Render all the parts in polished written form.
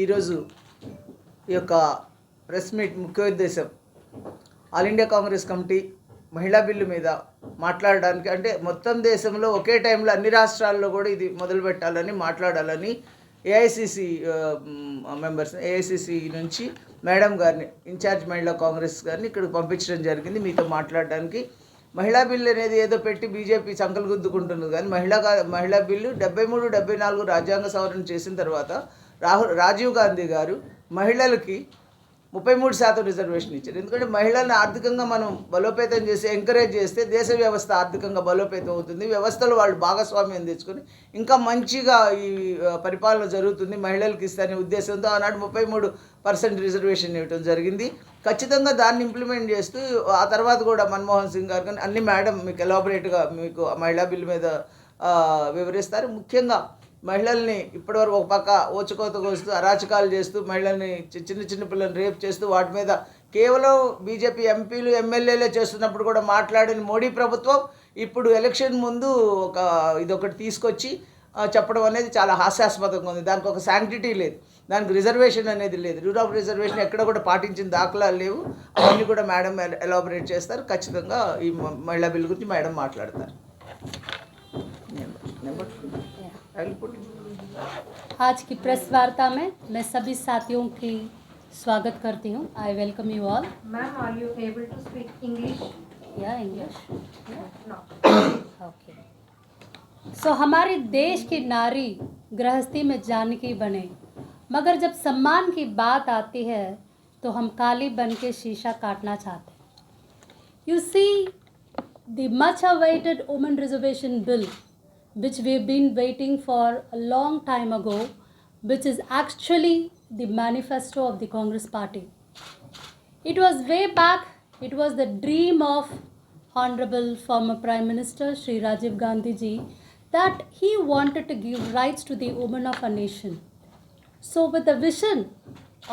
ఈరోజు ఈ యొక్క ప్రెస్ మీట్ ముఖ్య ఉద్దేశం ఆల్ ఇండియా కాంగ్రెస్ కమిటీ మహిళా బిల్లు మీద మాట్లాడడానికి, అంటే మొత్తం దేశంలో ఒకే టైంలో అన్ని రాష్ట్రాల్లో కూడా ఇది మొదలు పెట్టాలని మాట్లాడాలని ఏఐసిసి మెంబర్స్, ఏఐసిసి నుంచి మేడం గారిని, ఇన్ఛార్జ్ మహిళా కాంగ్రెస్ గారిని ఇక్కడికి పంపించడం జరిగింది మీతో మాట్లాడడానికి. మహిళా బిల్లు అనేది ఏదో పెట్టి బీజేపీ సంకలు గుద్దుకుంటుంది, కానీ మహిళా బిల్లు 73, 74 రాజ్యాంగ సవరణ చేసిన తర్వాత రాజీవ్ గాంధీ గారు మహిళలకి 33% రిజర్వేషన్ ఇచ్చారు. ఎందుకంటే మహిళలను ఆర్థికంగా మనం బలోపేతం చేసి ఎంకరేజ్ చేస్తే దేశ వ్యవస్థ ఆర్థికంగా బలోపేతం అవుతుంది, వ్యవస్థలో వాళ్ళు భాగస్వామ్యం తెచ్చుకొని ఇంకా మంచిగా ఈ పరిపాలన జరుగుతుంది, మహిళలకు ఇస్తానే ఉద్దేశంతో ఆనాడు 33% రిజర్వేషన్ ఇవ్వడం జరిగింది. ఖచ్చితంగా దాన్ని ఇంప్లిమెంట్ చేస్తూ ఆ తర్వాత కూడా మన్మోహన్ సింగ్ గారు కానీ అన్ని మేడం మీకు ఎలాబొరేట్గా మీకు మహిళా బిల్లు మీద వివరిస్తారు. ముఖ్యంగా మహిళల్ని ఇప్పటివరకు ఒక పక్క ఓచుకోత కోస్తూ అరాచకాలు చేస్తూ మహిళల్ని చిన్న పిల్లల్ని రేప్ చేస్తూ వాటి మీద కేవలం బీజేపీ ఎంపీలు ఎమ్మెల్యేలే చేస్తున్నప్పుడు కూడా మాట్లాడిన మోడీ ప్రభుత్వం ఇప్పుడు ఎలక్షన్ ముందు ఇదొకటి తీసుకొచ్చి చెప్పడం అనేది చాలా హాస్యాస్పదంగా ఉంది. దానికి ఒక శాంక్టిటీ లేదు, దానికి రిజర్వేషన్ అనేది లేదు, రూల్ ఆఫ్ రిజర్వేషన్ ఎక్కడ కూడా పాటించిన దాఖలాలు లేవు. అవన్నీ కూడా మేడం ఎలాబొరేట్ చేస్తారు. ఖచ్చితంగా ఈ మహిళా బిల్లు గురించి మేడం మాట్లాడతారు. आज की प्रेस वार्ता में मैं सभी साथियों की स्वागत करती हूँ. I welcome you all. Ma'am, are you able to speak English? या इंग्लिश? No. ओके. सो हमारे देश की नारी गृहस्थी में जानकी बने, मगर जब सम्मान की बात आती है तो हम काली बन के शीशा काटना चाहते हैं. You see, the much awaited women reservation bill, which we've been waiting for a long time ago, which is actually the manifesto of the Congress party. It was way back, it was the dream of Honorable former Prime Minister Shri Rajiv Gandhi ji that he wanted to give rights to the women of our nation. So with the vision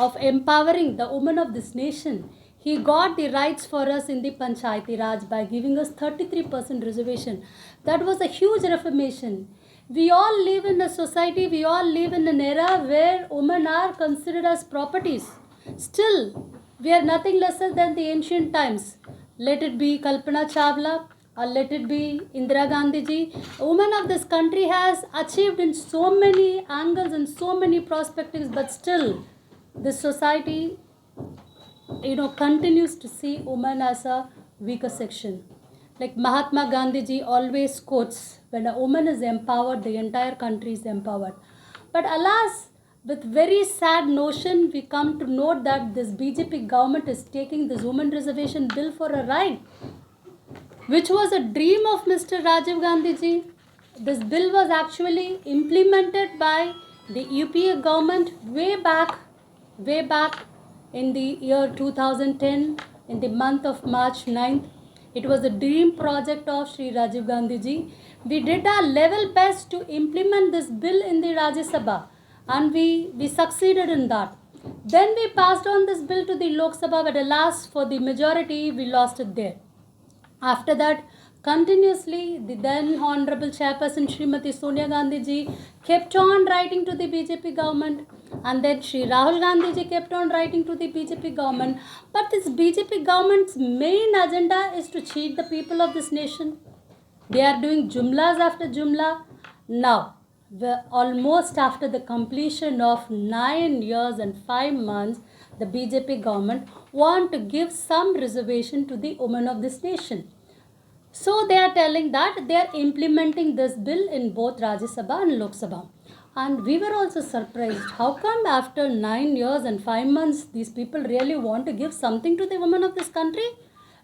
of empowering the women of this nation, he got the rights for us in the Panchayati Raj by giving us 33% reservation. That was a huge reformation. We all live in a society, we all live in an era where women are considered as properties. Still, we are nothing lesser than the ancient times. Let it be Kalpana Chawla or let it be Indira Gandhi ji. A woman of this country has achieved in so many angles and so many perspectives, but still, this society continues to see women as a weaker section. Like Mahatma Gandhi ji always quotes, when a woman is empowered, the entire country is empowered. But alas, with very sad notion, we come to note that this BJP government is taking this women reservation bill for a ride, which was a dream of Mr. Rajiv Gandhi ji. This bill was actually implemented by the UPA government way back in the year 2010, in the month of March 9th. It was a dream project of Shri Rajiv Gandhi ji. We did our level best to implement this bill in the Rajya Sabha, and we succeeded in that. Then we passed on this bill to the Lok Sabha, but alas, for the majority, we lost it there. After that, continuously, the then Honorable Chairperson Srimati Sonia Gandhi ji kept on writing to the BJP government, and then Shri Rahul Gandhi ji kept on writing to the BJP government. But this BJP government's main agenda is to cheat the people of this nation. They are doing jumlas after jumla. Now, almost after the completion of 9 years and 5 months, the BJP government want to give some reservation to the women of this nation. So they are telling that they are implementing this bill in both Rajya Sabha and Lok Sabha. And we were also surprised. How come after 9 years and 5 months, these people really want to give something to the women of this country?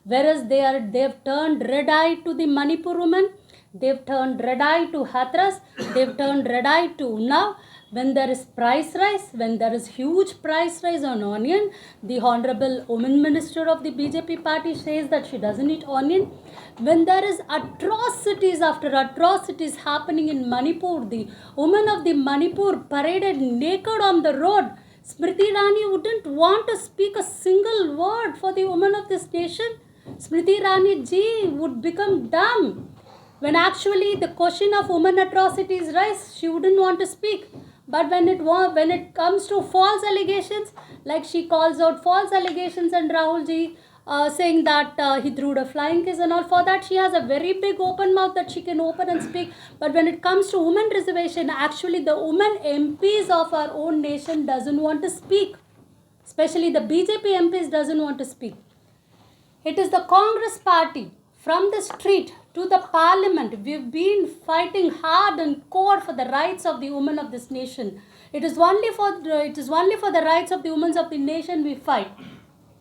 Whereas they've turned red eye to the Manipur women, they've turned red eye to Hathras, they've turned red eye to Unnao. When there is price rise, when there is huge price rise on onion, the Honorable Women Minister of the BJP party says that she doesn't eat onion. When there is atrocities after atrocities happening in Manipur, the women of the Manipur paraded naked on the road. Smriti Irani wouldn't want to speak a single word for the women of this nation. Smriti Irani ji would become dumb. When actually the question of women atrocities rise, she wouldn't want to speak. But when it comes to false allegations, like she calls out false allegations and Rahul ji saying that he threw a flying kiss and all, for that she has a very big open mouth that she can open and speak. But when it comes to women reservation, actually the women MPs of our own nation doesn't want to speak. Especially the BJP MPs doesn't want to speak. It is the Congress party from the street to the parliament. We've been fighting hard and core for the rights of the women of this nation. It is only for the rights of the women of the nation we fight.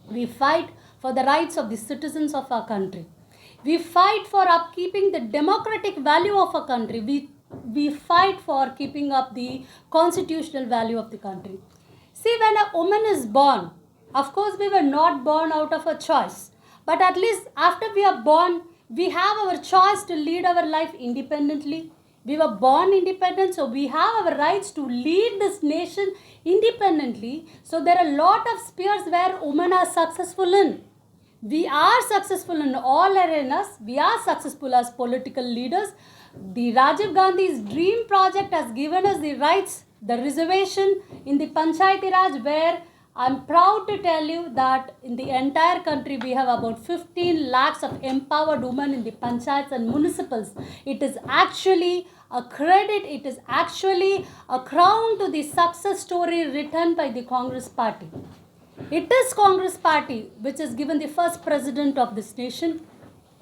We fight for the rights of the citizens of our country. We fight for upkeeping the democratic value of our country. We fight for keeping up the constitutional value of the country. See, when a woman is born, of course we were not born out of a choice. But at least after we are born, we have our choice to lead our life independently. We were born independent, so we have our rights to lead this nation independently. So there are a lot of spheres where women are successful in. We are successful in all arenas. We are successful as political leaders. The Rajiv Gandhi's dream project has given us the rights, the reservation in the Panchayati Raj, where I'm proud to tell you that in the entire country we have about 15 lakhs of empowered women in the panchayats and municipals. It is actually a credit, it is actually a crown to the success story written by the Congress party. It is Congress party which has given the first president of this nation,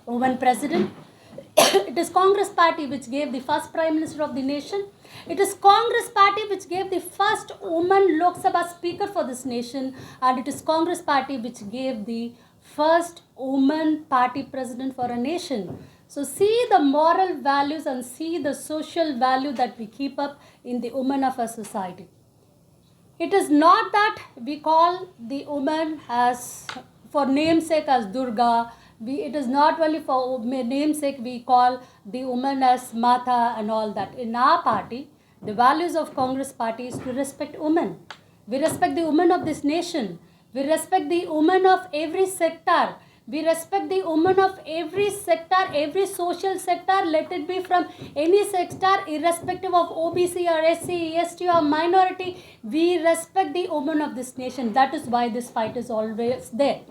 woman president. It is Congress party which gave the first prime minister of the nation. It is Congress party which gave the first woman Lok Sabha speaker for this nation, and it is Congress party which gave the first woman party president for a nation. So see the moral values and see the social value that we keep up in the women of our society. It is not that we call the woman as for namesake as Durga. It is not only for namesake we call the woman as Mata and all that. In our party, the values of Congress party is to respect women. We respect the women of this nation. We respect the women of every sector. We respect the women of every sector, every social sector, let it be from any sector, irrespective of OBC or SC, ST or minority. We respect the women of this nation. That is why this fight is always there.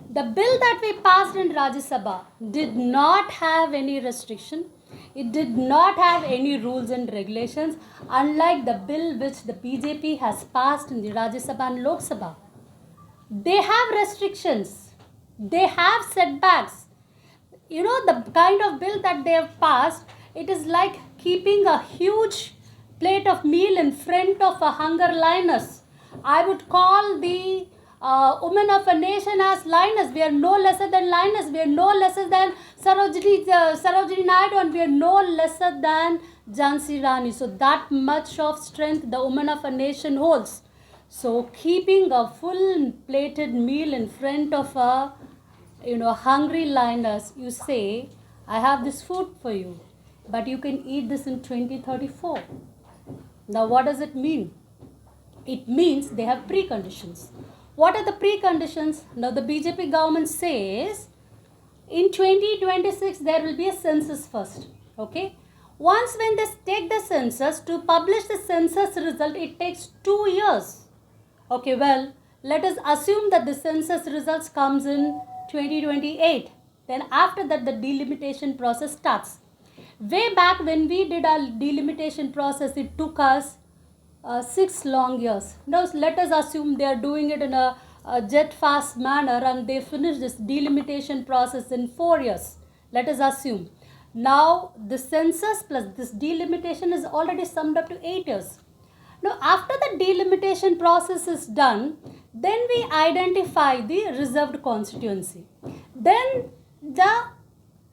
The bill that we passed in Rajya Sabha did not have any restriction. It did not have any rules and regulations, unlike the bill which the BJP has passed in the Rajya Sabha and Lok Sabha. They have restrictions. They have setbacks. You know, the kind of bill that they have passed, it is like keeping a huge plate of meal in front of a hunger lioness. I would call the women of a nation as lioness. We are no lesser than lioness. We are no lesser than Sarojini Naidu, and we are no lesser than Jhansi Rani. So that much of strength the woman of a nation holds. So keeping a full plated meal in front of a hungry lioness, you say, I have this food for you, but you can eat this in 2034. Now what does it mean? It means they have preconditions. What are the preconditions? Now the BJP government says in 2026 there will be a census first. Okay. Once when they take the census, to publish the census result, it takes 2 years. Okay, well, let us assume that the census results comes in 2028. Then after that the delimitation process starts. Way back when we did our delimitation process, it took us 6 long years. Now let us assume they are doing it in a jet fast manner and they finish this delimitation process in 4 years. Let us assume. Now the census plus this delimitation is already summed up to 8 years. Now after the delimitation process is done, then we identify the reserved constituency. Then the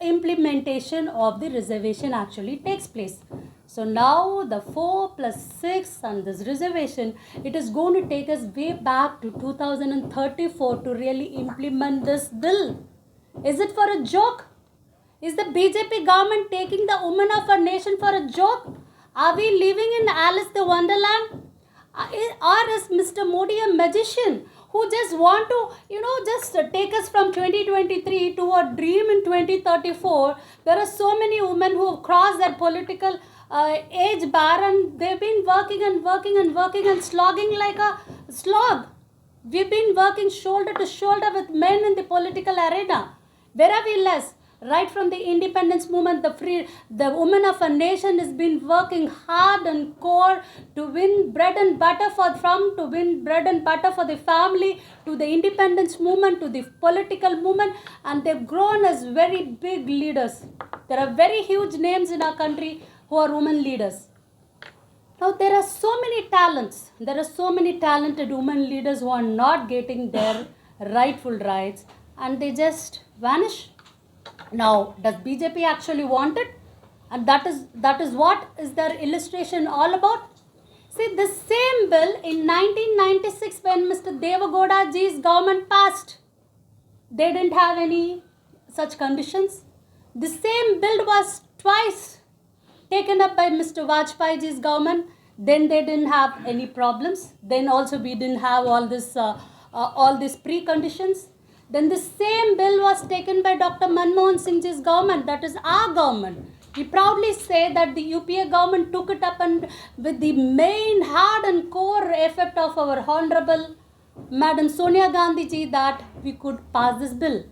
implementation of the reservation actually takes place. So now the 4 plus 6 and this reservation, it is going to take us way back to 2034 to really implement this bill. Is it for a joke? Is the BJP government taking the women of our nation for a joke? Are we living in Alice the Wonderland? Or is Mr. Modi a magician who just want to, just take us from 2023 to a dream in 2034? There are so many women who have crossed their political age barren. They've been working and slogging like a slog. We've been working shoulder to shoulder with men in the political arena. Where are we less? Right from the independence movement, the woman of a nation has been working hard and core to win bread and butter for the family, to the independence movement, to the political movement, and they've grown as very big leaders. There are very huge names in our country who are women leaders. Now there are so many talents. There are so many talented women leaders who are not getting their rightful rights, and they just vanish. Now, does BJP actually want it? And that is what is their illustration all about? See, the same bill in 1996 when Mr. Devagowda ji's government passed, they didn't have any such conditions. The same bill was twice taken up by Mr. Vajpayee ji's government. Then they didn't have any problems. Then also we didn't have all these preconditions. Then the same bill was taken by Dr. Manmohan Singh ji's government, that is our government. We proudly say that the UPA government took it up and with the main hard and core effort of our Honorable Madam Sonia Gandhi ji that we could pass this bill.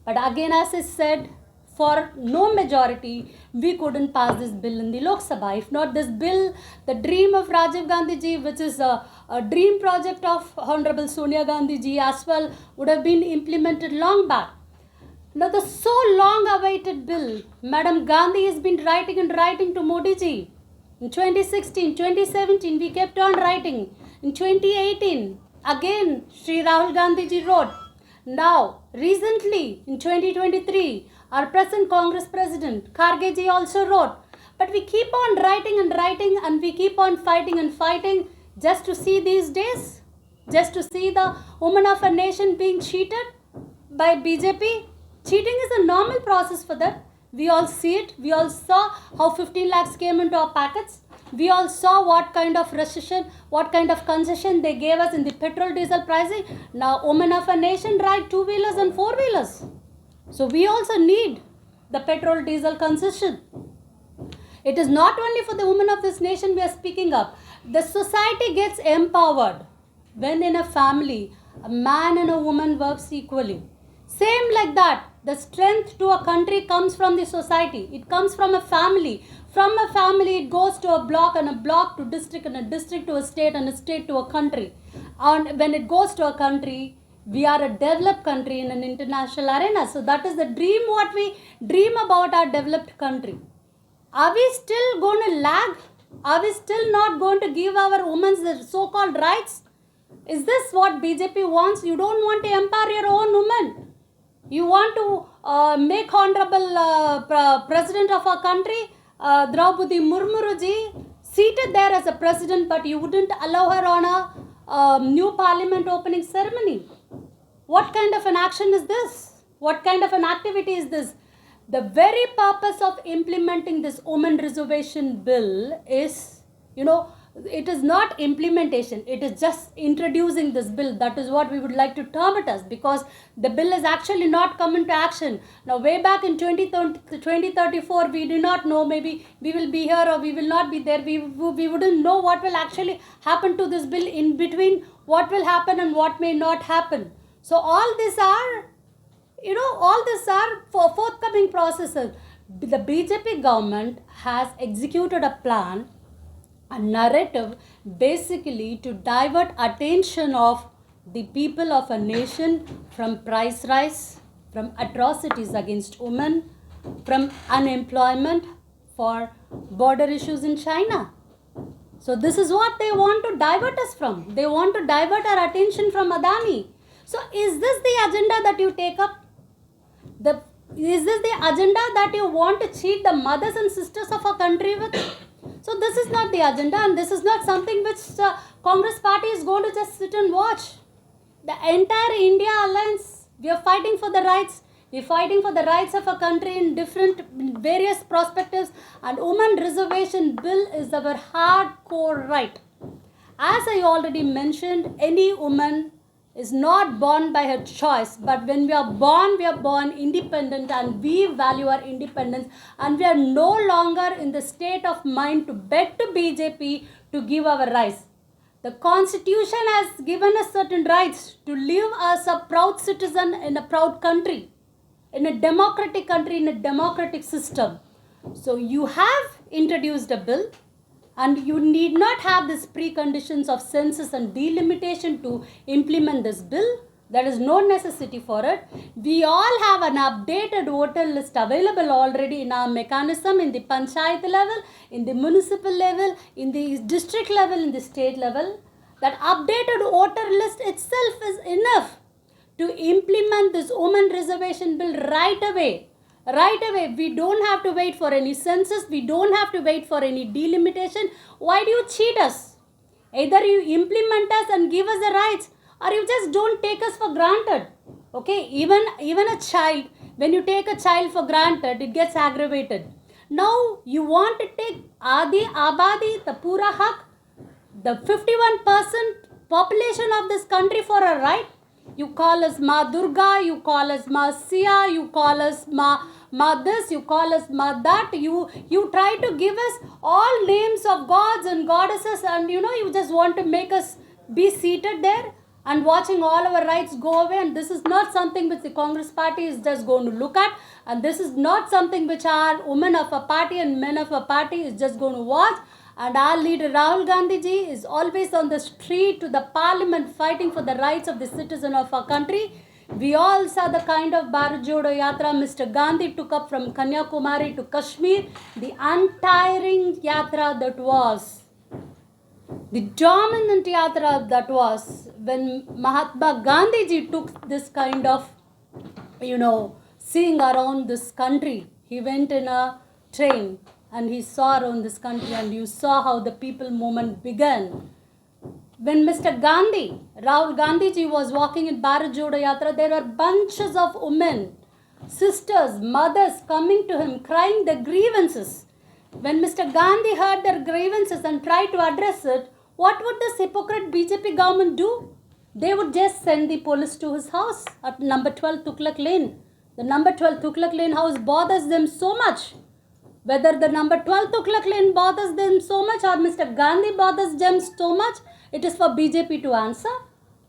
But again, as I said, for no majority, we couldn't pass this bill in the Lok Sabha. If not this bill, the dream of Rajiv Gandhi ji, which is a dream project of Honorable Sonia Gandhi ji as well, would have been implemented long back. Now the so long awaited bill, Madam Gandhi has been writing to Modi ji. In 2016, 2017, we kept on writing. In 2018, again, Sri Rahul Gandhi ji wrote. Now, recently, in 2023, our present Congress President, Kharge ji also wrote. But we keep on writing and we keep on fighting just to see these days, just to see the woman of a nation being cheated by BJP. Cheating is a normal process for that. We all see it. We all saw how 15 lakhs came into our packets. We all saw what kind of recession, what kind of concession they gave us in the petrol diesel pricing. Now, women of a nation ride two-wheelers and four-wheelers. So we also need the petrol diesel concession. It is not only for the women of this nation we are speaking up. The society gets empowered when in a family, a man and a woman works equally. Same like that, the strength to a country comes from the society. It comes from a family. From a family, it goes to a block, and a block to district, and a district to a state, and a state to a country. And when it goes to a country, we are a developed country in an international arena. So that is the dream, what we dream about our developed country. Are we still going to lag? Are we still not going to give our women the so-called rights? Is this what BJP wants? You don't want to empower your own women. You want to make Honorable President of our country, Draupadi Murmuru ji, seated there as a president, but you wouldn't allow her on a new parliament opening ceremony. What kind of an action is this? What kind of an activity is this? The very purpose of implementing this women reservation bill is, it is not implementation. It is just introducing this bill. That is what we would like to term it as, because the bill is actually not come into action. Now, way back in 2034, we do not know, maybe we will be here or we will not be there. We wouldn't know what will actually happen to this bill in between, what will happen and what may not happen. So all these are, for forthcoming processes. The BJP government has executed a plan, a narrative, basically to divert attention of the people of a nation from price rise, from atrocities against women, from unemployment, for border issues in China. So this is what they want to divert us from. They want to divert our attention from Adani. So is this the agenda that you take up? Is this the agenda that you want to cheat the mothers and sisters of our country with? So this is not the agenda, and this is not something which Congress party is going to just sit and watch. The entire India alliance, we are fighting for the rights. We are fighting for the rights of a country in various perspectives, and women reservation bill is our hardcore right. As I already mentioned, any woman is not born by her choice, but when we are born independent, and we value our independence, and we are no longer in the state of mind to beg to BJP to give our rights. The constitution has given us certain rights to live as a proud citizen in a proud country, in a democratic country, in a democratic system. So you have introduced a bill, and you need not have these preconditions of census and delimitation to implement this bill. There is no necessity for it. We all have an updated voter list available already in our mechanism, in the panchayat level, in the municipal level, in the district level, in the state level. That updated voter list itself is enough to implement this women reservation bill right away. Right away. We don't have to wait for any census. We don't have to wait for any delimitation. Why do you cheat us? Either you implement us and give us the rights, or you just don't take us for granted. Okay, even a child, when you take a child for granted, it gets aggravated. Now you want to take Adi, Abadi, the Pura Haq, the 51% population of this country for a right. You call us Ma Durga, you call us Ma Sia, you call us Ma this, you call us Ma that. You try to give us all names of gods and goddesses, and you just want to make us be seated there and watching all our rights go away. And this is not something which the Congress party is just going to look at, and this is not something which our women of a party and men of a party is just going to watch. And our leader Rahul Gandhi ji is always on the street to the parliament fighting for the rights of the citizen of our country. We all saw the kind of Bharat Jodo Yatra Mr. Gandhi took up from Kanyakumari to Kashmir, the untiring yatra that was, the dominant yatra that was, when Mahatma Gandhi ji took this kind of, seeing around this country. He went in a train and he saw around this country, and you saw how the people movement began. When Mr. Gandhi, Rahul Gandhi ji was walking in Bharat Jodo Yatra, there were bunches of women, sisters, mothers coming to him, crying their grievances. When Mr. Gandhi heard their grievances and tried to address it, what would this hypocrite BJP government do? They would just send the police to his house at number 12 Tuklak Lane. The number 12 Tuklak Lane house bothers them so much. Whether the number 12 Tuklak Lane bothers them so much, or Mr. Gandhi bothers them so much, it is for BJP to answer.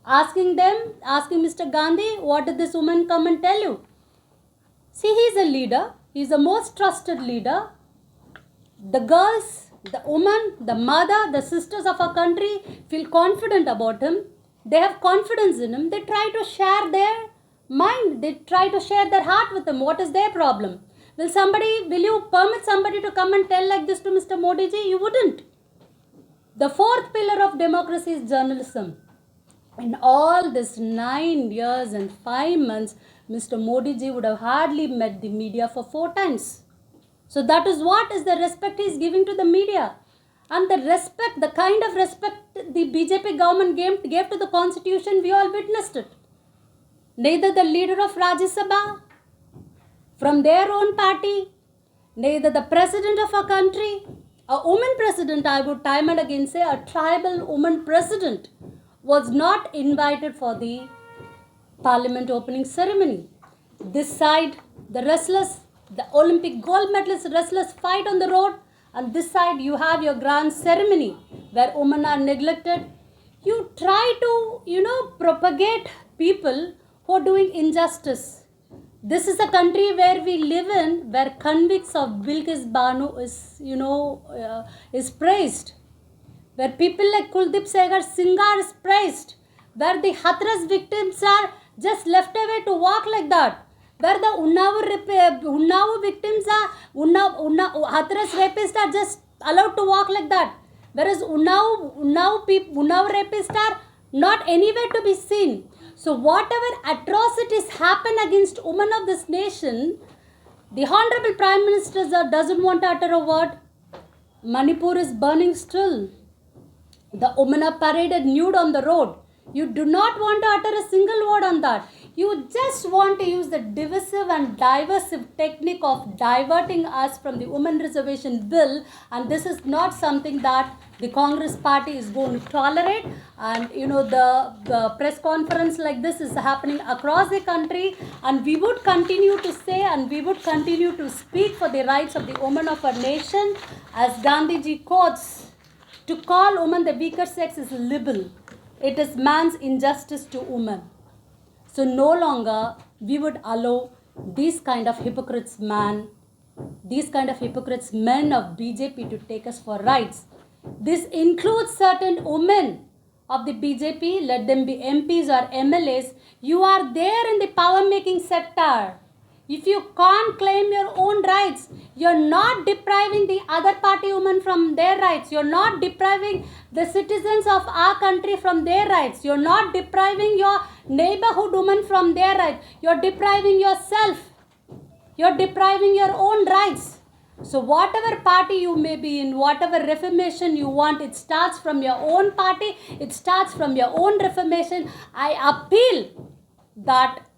Asking Mr. Gandhi, what did this woman come and tell you? See, he is a leader. He is the most trusted leader. The girls, the woman, the mother, the sisters of our country feel confident about him. They have confidence in him. They try to share their mind. They try to share their heart with him. What is their problem? Will you permit somebody to come and tell like this to Mr. Modi ji? You wouldn't. The fourth pillar of democracy is journalism. In all this 9 years and 5 months, Mr. Modi ji would have hardly met the media for 4 times. So that is what is the respect he is giving to the media. And the kind of respect the BJP government gave to the constitution, we all witnessed it. Neither the leader of Rajya Sabha, from their own party, neither the president of our country, a woman president, I would time and again say, a tribal woman president, was not invited for the parliament opening ceremony. This side, the wrestlers, the Olympic gold medalist wrestlers fight on the road, and this side you have your grand ceremony where women are neglected. You try to, propagate people who are doing injustice. This is a country where we live in, where convicts of Bilkis Banu is praised, where people like Kuldeep Segar Singar is praised, where the Hathras victims are just left away to walk like that, where the Unnao victims are, Hathras rapists are just allowed to walk like that, whereas Unnao rapists are not anywhere to be seen. So whatever atrocities happen against women of this nation, the Honorable Prime Minister doesn't want to utter a word. Manipur is burning still. The women are paraded nude on the road. You do not want to utter a single word on that. You just want to use the divisive and diversive technique of diverting us from the women reservation bill, and this is not something that the Congress party is going to tolerate. And the press conference like this is happening across the country, and we would continue to say and we would continue to speak for the rights of the women of our nation. As Gandhiji quotes, to call woman the weaker sex is libel. It is man's injustice to women. So no longer we would allow these kind of hypocrites men of BJP to take us for rights. This includes certain women of the BJP, let them be MPs or MLAs. You are there in the power making sector. If you can't claim your own rights, you're not depriving the other party women from their rights. You're not depriving the citizens of our country from their rights. You're not depriving your neighborhood women from their rights. You're depriving yourself. You're depriving your own rights. So whatever party you may be in, whatever reformation you want, it starts from your own party. It starts from your own reformation. I appeal that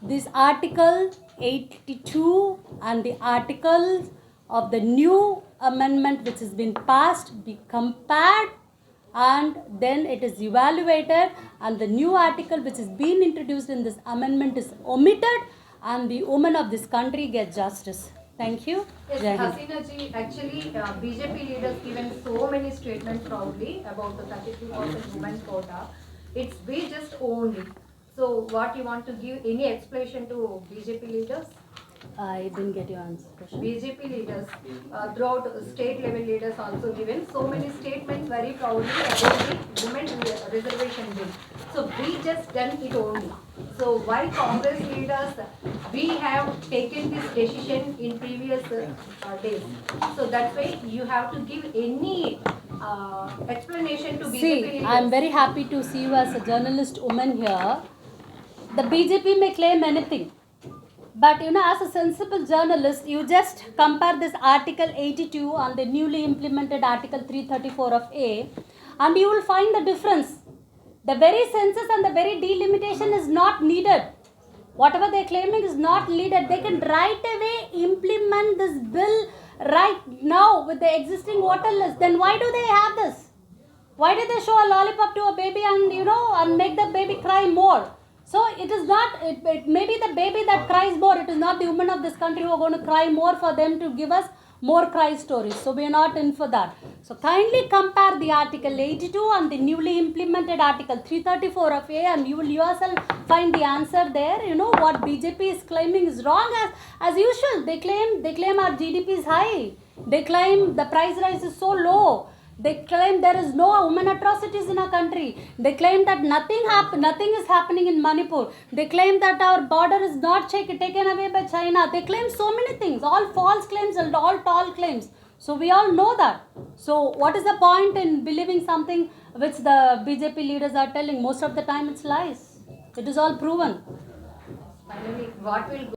this Article 82 and the articles of the new amendment which has been passed be compared, and then it is evaluated, and the new article which is being introduced in this amendment is omitted, and the women of this country get justice. Thank you. Yes, Jai Hind. Hasina ji, actually BJP leaders given so many statements proudly about the 33% women quota. It's we just only. So what you want to give any explanation to BJP leaders? I didn't get your answer question. BJP leaders throughout state level leaders also given so many statements very proudly about the women reservation bill. So we just done it only. So why Congress leaders, we have taken this decision in previous days. So that's why you have to give any explanation to BJP See, leaders. I'm very happy to see you as a journalist woman here. The BJP may claim anything, but as a sensible journalist, you just compare this Article 82 and the newly implemented Article 334 of A, and you will find the difference. The very census and the very delimitation is not needed. Whatever they're claiming is not needed. They can right away implement this bill right now with the existing voter list. Then why do they have this? Why do they show a lollipop to a baby and and make the baby cry more? So it is not, it may be the baby that cries more. It is not the women of this country who are going to cry more for them to give us more cry stories. So we are not in for that. So kindly compare the Article 82 and the newly implemented Article 334 of A, and you will yourself find the answer there. What BJP is claiming is wrong as usual. They claim our GDP is high. They claim the price rise is so low. They claim there is no women atrocities in our country. They claim that nothing is happening in Manipur. They claim that our border is not taken away by China. They claim so many things, all false claims and all tall claims. So we all know that. So what is the point in believing something which the BJP leaders are telling? Most of the time it's lies. It is all proven. Finally, what will